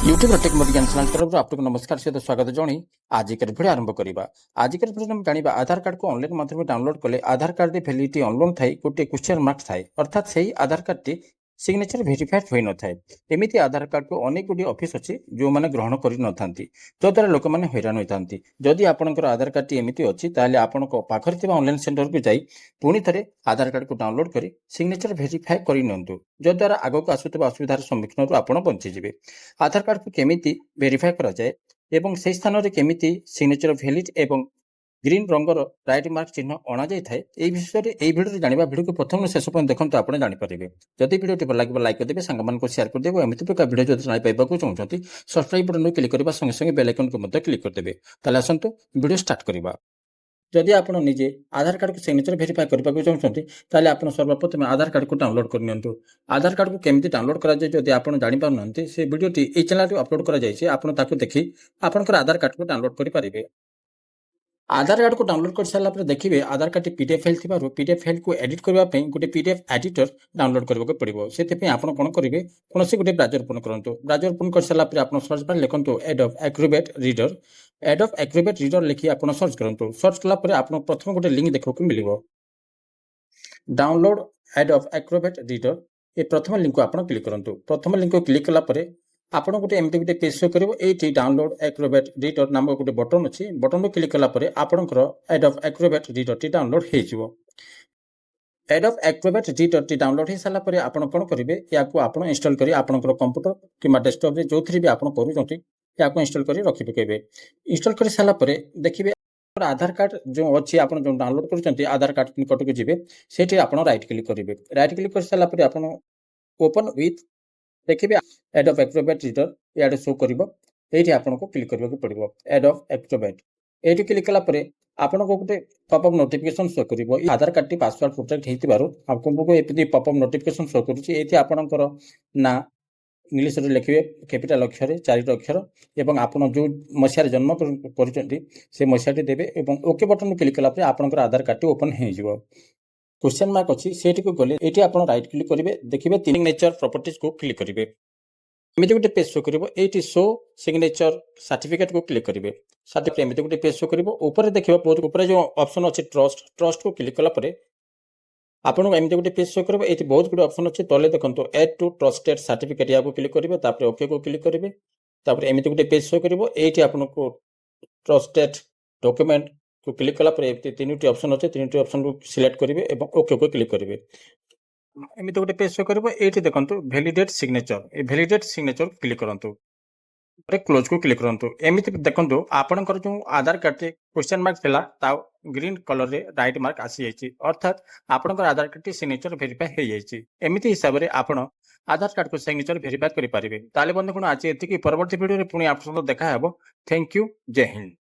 YouTube take ज्ञान channel तरफ आपको नमस्कार सहित स्वागत जन आजिकर भिडियो आरंभ करवा। आजिकर भिडियो जाना आधार कार्ड को ऑनलाइन माध्यम डाउनलोड कले आधार कार्ड वैलिडिटी अनलोन थाई गोटे क्वेश्चन मार्क थाए अर्थात से आधार कार्ड टी सिग्नेचर भेरिफाइड हो न था। एमती आधार कार्ड को अनेक गुडी ऑफिस अच्छी जो मैंने ग्रहण कर जद्वारा लोक मैंने हैरान होता। जदि आपंकर आधार कार्ड टी एमती अच्छी ताले आपण पाखरे ऑनलाइन सेंटर को जाई पुणी थे आधार कार्ड को डाउनलोड कर सिग्नेचर भेरिफाए करनी जद्वारा आगक आसुवा असुविधार सम्मुखीन आपड़ बंचीजे। आधार कार्ड को केमिति वेरीफाई करा जाए एवं से स्थान में केमिति सिग्नेचर वैलिड एवं ग्रीन रंगर राइट मार्क चिन्ह अणा जाए ये विषय में यह भिडियो जाना भिडियो को प्रथम शेष पर्यटन देखते आप जानीपारे। जदि भिडियो भल लगे लाइक करदे सांग को शेयर करदे एमती प्रकार भिडियो जो जानाइबा चाहते सब्सक्राइब बटन क्लिक करने संगे संगे बेल आइकन को क्लिक करदे। ताले आसंतु भिडियो स्टार्ट करवा। जदि आप निजे आधार कार्ड को सिग्नेचर भेरिफाई करने चाहते ताले आप सर्वप्रथम आधार कार्ड को डाउनलोड करनी। आधार कार्ड को केमती डाउनलोड करा जाए जदि आप जानि पारु से वीडियोटी ये चैनल अपलोड करा जाए आपको देखी आपंकर आधार कार्ड को डाउनलोड करेंगे। आधार कार्ड को डाउनलोड कर सारा देखिए आधार कार्ड पीडीएफ फाइल थी पीडीएफ फाइल को एडिट करने गोटे पीडीएफ एडिटर डाउनलोड करने पड़ो से आप कौन करेंगे कौन से गोटे ब्राउजर ओपन करूँ। ब्राउजर ओपन कर सारा आप सर्च बार लिखुँ Adobe Acrobat Reader. Adobe Acrobat Reader लिखी आप सर्च करूँ। सर्च कलापर आप प्रथम गोटे लिंक देखा मिल डाउनलोड एडोब एक्रोबैट रीडर। ये प्रथम लिंक को आप क्लिक करूँ। प्रथम लिंक को क्लिक कलापर आपन गोटे एमती गोटे पेज शो करिवो एटी डाउनलोड एक्रोबैट रीडर नामक गोटे बटन अच्छी बटन को क्लिक कला परे आपनकर adobe Acrobat reader T download हो जिवो। Adobe Acrobat reader T download हो सारा परे आपन कोन करिवे या को आपन इंस्टॉल करी आपनकर कंप्यूटर किबा डेस्कटॉप रे जोथि भी आपन करूचंती या को इंस्टॉल करी रखि पकेबे। इंस्टॉल करी सारा परे देखिबे आधार कार्ड जो अच्छी आप जो डाउनलोड करूचंती आधार कार्ड निकट को जिवे सेठी आपन राइट क्लिक करिवे। राइट क्लिक कर सारा परे आपन ओपन विथ देखिए एडोब एक्रोबैट रीडर याडे शो करिवो एठी आपनको क्लिक करबा को पड़िबो। एडोब एक्रोबैट एठी क्लिक कला परे आपनको गोटे पॉपअप नोटिफिकेशन शो करिवो। आधार card T password protect हेतिबारु आपनको एपि popup notification show करूची। एठी आपनकर ना इंग्लिश रे लिखिबे कैपिटल अक्षर 4 अक्षर एवं आपण जो मसिया जन्म करिसंती से मसियाटी देबे एवं ओके बटन क्लिक कला परे आपनकर आधार कार्ड टी ओपन हे जिवो। क्वेश्चन मार्क अच्छी से गले ये आप राइट क्लिक करेंगे देखिए सिग्नेचर प्रॉपर्टीज को क्लिक करेंगे एमती गोटे पेज शो कर ये शो सिग्नेचर सर्टिफिकेट को क्लिक करेंगे। सर्टिफिकेट एमती गोटे पेज शो कर देखिए बहुत ऊपर जो ऑप्शन अच्छे ट्रस्ट को क्लिक कला आपको एमती गोटे पेज शो कर बहुत गुड ऑप्शन अच्छे तले देखो एड टू ट्रस्टेड सर्टिफिकेट या क्लिक करेंगे ओके को क्लिक करेंगे एमती गोटे पेज शो कर ये आपको ट्रस्टेड डॉक्यूमेंट को क्लिक कला तीन ऑप्शन अच्छे तीन ऑप्शन को सिलेक्ट करेंगे ओके को क्लिक करेंगे एमती गोटे पेज शो कर ये देखो वैलिडेट सिग्नेचर ये वैलिडेट सिग्नेचर क्लिक करूँ क्लोज को क्लिक करूँ। एमती देखो आपंकर जो आधार कार्ड क्वेश्चन मार्क था ग्रीन कलर रे राइट मार्क आसी जाइए अर्थात आपंकर आधार कार्ड सिग्नेचर भेरिफाई हो जाइए। एमती हिसाब से आप आधार कार्ड को सिग्नेचर भेरिफाई करेंगे। ताले बंधु आज ये परवर्ती वीडियो पुणी आप देखा। Thank you. जय हिंद।